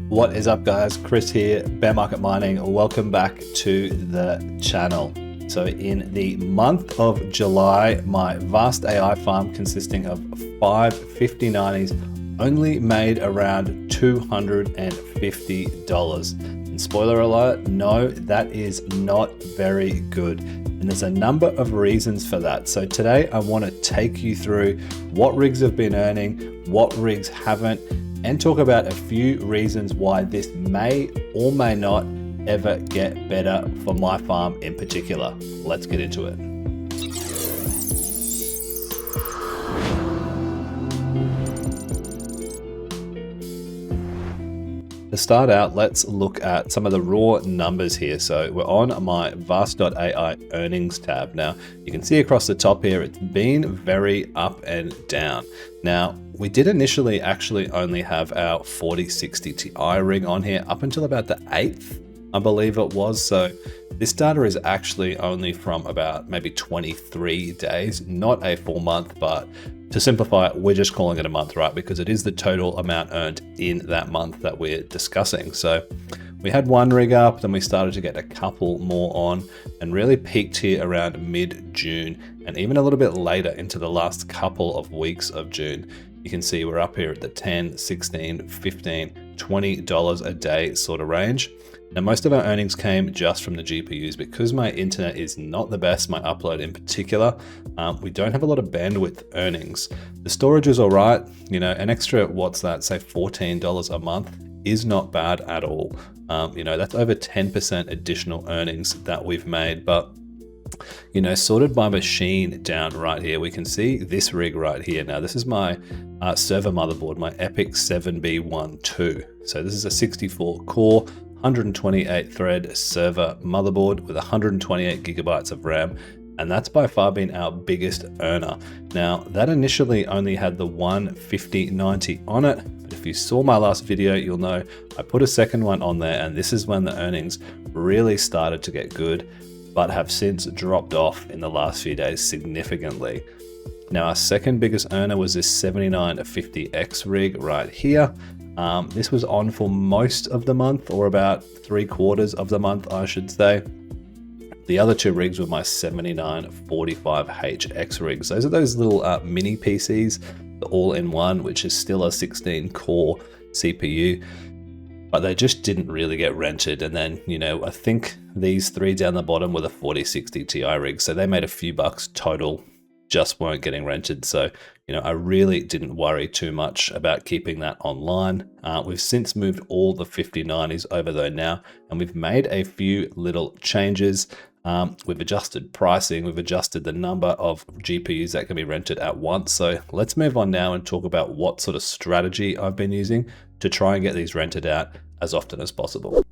What is up, guys? Chris here, Bear Market Mining. Welcome back to the channel. So in the month of July, my Vast.ai farm consisting of 5 5090s only made around $250. And spoiler alert, no, that is not very good. And there's a number of reasons for that. So today I want to take you through what rigs have been earning, what rigs haven't, and talk about a few reasons why this may or may not ever get better for my farm in particular. Let's get into it. To start out, let's look at some of the raw numbers here. So we're on my Vast.ai earnings tab. Now you can see across the top here, it's been very up and down. Now we did initially actually only have our 4060 Ti rig on here up until about the 8th, I believe it was. So this data is actually only from about maybe 23 days, not a full month, but to simplify it, we're just calling it a month, right? Because it is the total amount earned in that month that we're discussing. So we had one rig up, then we started to get a couple more on and really peaked here around mid-June and even a little bit later into the last couple of weeks of June. You can see we're up here at the $10, $16, $15, $20 a day sort of range. Now, most of our earnings came just from the GPUs because my internet is not the best, my upload in particular. We don't have a lot of bandwidth earnings. The storage is all right, you know, an extra, what's that, say $14 a month is not bad at all. You know, that's over 10% additional earnings that we've made, but you know, sorted by machine down right here, we can see this rig right here. Now, this is my server motherboard, my Epic 7B12. So this is a 64 core, 128 thread server motherboard with 128 gigabytes of RAM. And that's by far been our biggest earner. Now, that initially only had the one 5090 on it. But if you saw my last video, you'll know I put a second one on there, and this is when the earnings really started to get good, but have since dropped off in the last few days significantly. Now, our second biggest earner was this 7950X rig right here. This was on for most of the month, or about 3/4 of the month, I should say. The other two rigs were my 7945HX rigs. Those are those little mini PCs, the all-in-one, which is still a 16 core CPU. But they just didn't really get rented. And then, you know, I think these three down the bottom were the 4060 Ti rigs. So they made a few bucks total, just weren't getting rented. So, you know, I really didn't worry too much about keeping that online. We've since moved all the 5090s over there now, and we've made a few little changes. We've adjusted pricing, we've adjusted the number of GPUs that can be rented at once. So let's move on now and talk about what sort of strategy I've been using to try and get these rented out as often as possible.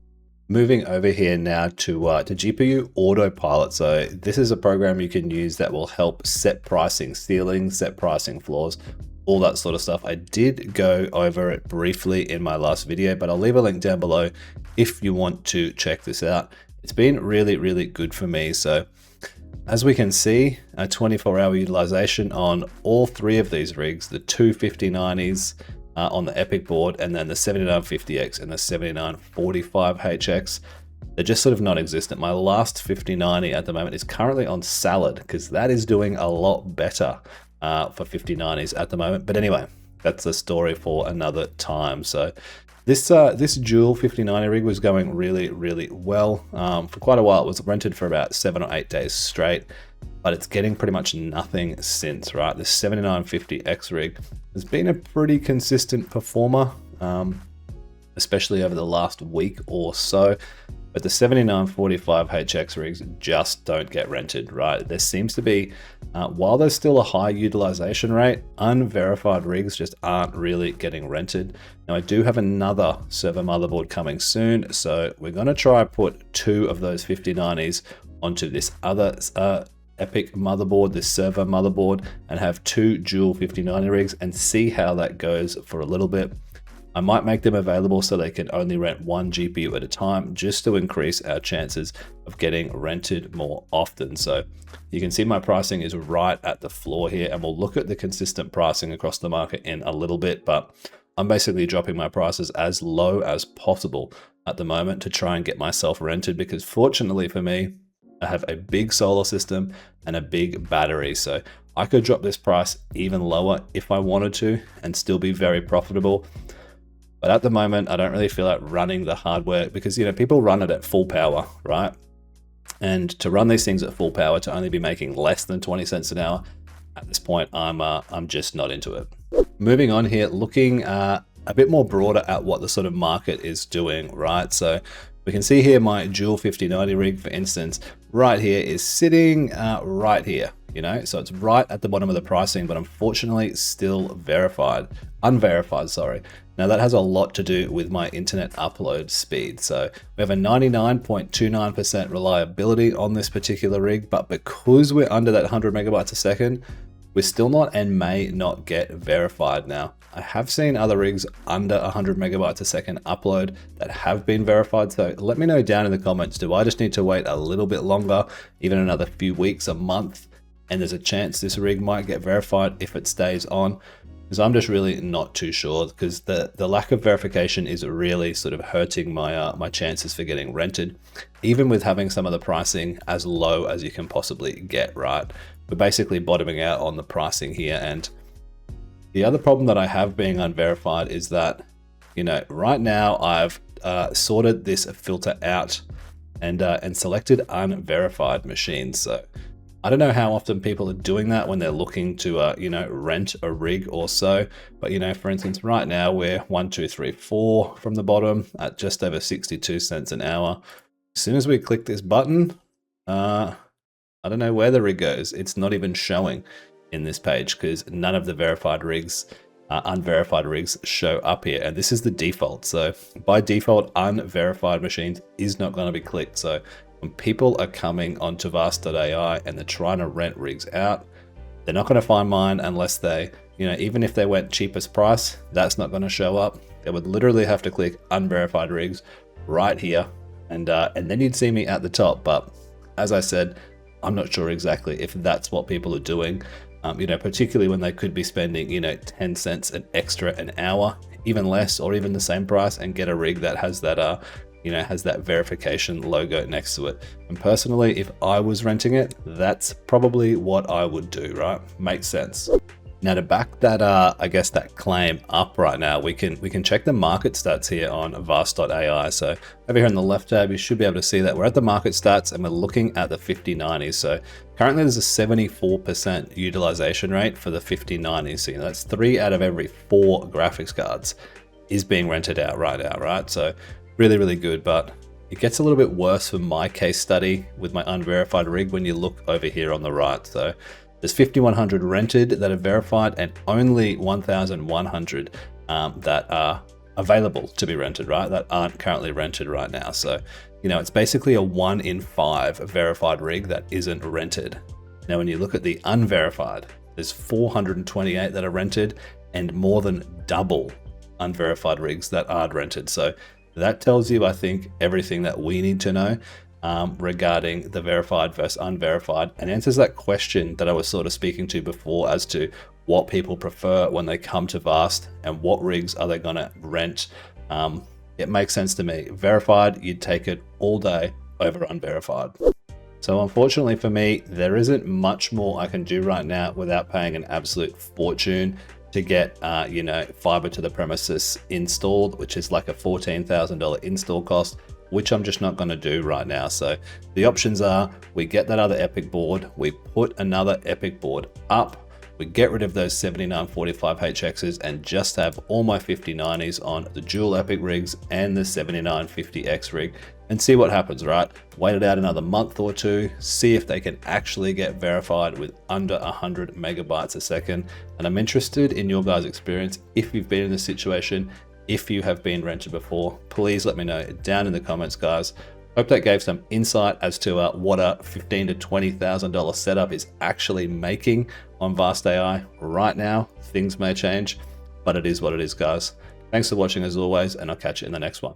Moving over here now to GPU Autopilot. So this is a program you can use that will help set pricing ceilings, set pricing floors, all that sort of stuff. I did go over it briefly in my last video, but I'll leave a link down below if you want to check this out. It's been really, really good for me. So as we can see, a 24-hour utilization on all three of these rigs, the two 5090s on the Epic board, and then the 7950X and the 7945HX, they're just sort of non-existent. My last 5090 at the moment is currently on salad because that is doing a lot better for 5090s at the moment. But anyway, that's a story for another time. So this dual 5090 rig was going really, really well. For quite a while, it was rented for about 7 or 8 days straight, but it's getting pretty much nothing since, right? The 7950X rig has been a pretty consistent performer, especially over the last week or so. But the 7945HX rigs just don't get rented, right? There seems to be, while there's still a high utilization rate, unverified rigs just aren't really getting rented. Now, I do have another server motherboard coming soon, so we're gonna try put 2 of those 5090s onto this other Epic motherboard, this server motherboard, and have 2 dual 5090 rigs and see how that goes for a little bit. I might make them available so they can only rent 1 GPU at a time, just to increase our chances of getting rented more often. So you can see my pricing is right at the floor here, and we'll look at the consistent pricing across the market in a little bit. But I'm basically dropping my prices as low as possible at the moment to try and get myself rented, because fortunately for me, I have a big solar system and a big battery. So I could drop this price even lower if I wanted to and still be very profitable. But at the moment, I don't really feel like running the hardware because, you know, people run it at full power, right? And to run these things at full power, to only be making less than 20 cents an hour, at this point, I'm just not into it. Moving on here, looking a bit more broader at what the sort of market is doing, right? So we can see here my dual 5090 rig, for instance, right here is sitting right here, you know, so it's right at the bottom of the pricing, but unfortunately still unverified, sorry. Now that has a lot to do with my internet upload speed. So we have a 99.29% reliability on this particular rig, but because we're under that 100 megabytes a second, we're still not and may not get verified. Now, I have seen other rigs under 100 megabytes a second upload that have been verified. So let me know down in the comments, do I just need to wait a little bit longer, even another few weeks, a month, and there's a chance this rig might get verified if it stays on? Because I'm just really not too sure, because the lack of verification is really sort of hurting my my chances for getting rented, even with having some of the pricing as low as you can possibly get, right? We're basically bottoming out on the pricing here. And the other problem that I have being unverified is that, you know, right now I've sorted this filter out and selected unverified machines. So I don't know how often people are doing that when they're looking to, you know, rent a rig or so. But, you know, for instance, right now we're 1, 2, 3, 4 from the bottom at just over 62 cents an hour. As soon as we click this button, I don't know where the rig goes. It's not even showing in this page because none of the verified rigs, unverified rigs show up here. And this is the default. So by default, unverified machines is not going to be clicked. So when people are coming onto Vast.ai and they're trying to rent rigs out, they're not going to find mine unless they, you know, even if they went cheapest price, that's not going to show up. They would literally have to click unverified rigs right here, and then you'd see me at the top. But as I said, I'm not sure exactly if that's what people are doing, you know, particularly when they could be spending, you know, 10 cents an extra an hour, even less, or even the same price, and get a rig that has that, you know, has that verification logo next to it. And personally, if I was renting it, that's probably what I would do, right? Makes sense. Now to back that, I guess that claim up right now, we can check the market stats here on Vast.ai. So over here on the left tab, you should be able to see that we're at the market stats and we're looking at the 5090s. So currently there's a 74% utilization rate for the 5090s. So, you know, that's 3 out of every 4 graphics cards is being rented out right now, right? So really, really good, but it gets a little bit worse for my case study with my unverified rig when you look over here on the right. So there's 5,100 rented that are verified and only 1,100 that are available to be rented, right? That aren't currently rented right now. So, you know, it's basically a 1 in 5 verified rig that isn't rented. Now, when you look at the unverified, there's 428 that are rented and more than double unverified rigs that aren't rented. So that tells you, I think, everything that we need to know regarding the verified versus unverified, and answers that question that I was sort of speaking to before as to what people prefer when they come to Vast and what rigs are they going to rent. It makes sense to me. Verified, you'd take it all day over unverified. So unfortunately for me, there isn't much more I can do right now without paying an absolute fortune to get, you know, fiber to the premises installed, which is like a $14,000 install cost, which I'm just not going to do right now. So the options are, we get that other Epic board, we put another Epic board up, we get rid of those 7945HXs and just have all my 5090s on the dual Epic rigs and the 7950X rig and see what happens, right? Wait it out another month or two, see if they can actually get verified with under 100 megabytes a second. And I'm interested in your guys' experience. If you've been in this situation, if you have been rented before, please let me know down in the comments, guys. Hope that gave some insight as to what a $15,000 to $20,000 setup is actually making on Vast.ai right now. Things may change, but it is what it is, guys. Thanks for watching as always, and I'll catch you in the next one.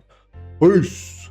Peace.